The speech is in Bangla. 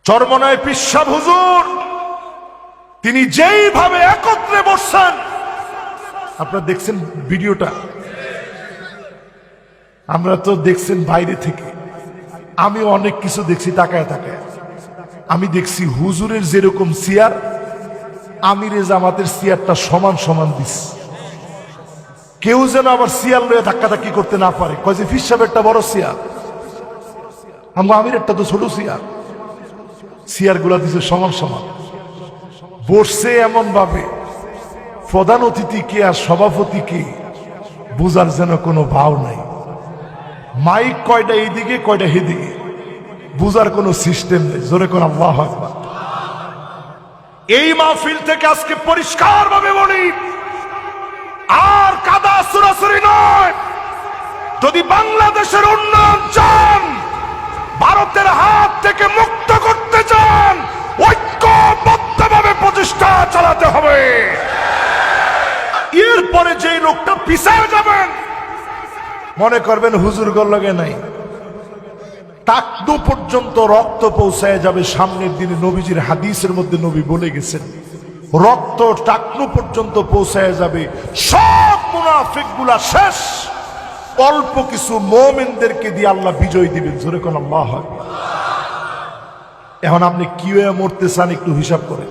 চরমনায় পিসাব হুজুর তিনি যেইভাবে একত্রে বসছেন, আপনারা দেখছেন ভিডিওটা, আমরা তো দেখছেন বাইরে থেকে, আমি অনেক কিছু দেখছি তাকায় তাকায়। আমি দেখছি হুজুরের যেরকম চেয়ার, আমিরে জামাতের চেয়ারটা সমান সমান দিস, কেউ যেন আবার চেয়ার লয়ে ধাক্কাধাক্কি করতে না পারে। কয় যে ফির সাহেবেরটা বড় চেয়ার, আমরা আমিরেরটা তো ছোট চেয়ার। চেয়ার গুলা দিছে সমান সমান, বসছে এমন ভাবে প্রধান অতিথি কে আর সভাপতি কে বুঝার যেন কোনো ভাও নাই। মাইক কয়টা এইদিকে কয়টা হেদিকে, বুঝার কোনো সিস্টেম নেই। জোরে কোন আল্লাহু আকবার। এই মাহফিল থেকে আজকে পরিষ্কার ভাবে বলি, আর কাদা সুরাসুরি নয়। যদি বাংলাদেশের উন্নয়ন চান, ভারতের হাত থেকে মুক্ত করতে চান, ঐক্যবদ্ধভাবে প্রচেষ্টা চালাতে হবে। এরপরে যে লোকটা পিছায় যাবেন, মনে করবেন হুজুর গল্লগে নাই, টাকনু পর্যন্ত রক্ত পৌঁছায় যাবে। সামনের দিনে নবীজির হাদিসের মধ্যে নবী বলে গেছেন, রক্ত টাকনু পর্যন্ত পৌঁছায় যাবে। সব মুনাফিক গুলা শেষ, অল্প কিছু মুমিনদেরকে দিয়ে আল্লাহ বিজয় দিবেন। জোরে কোন আল্লাহু আকবার। এখন আপনি কি হয়ে মরতে চান একটু হিসাব করেন।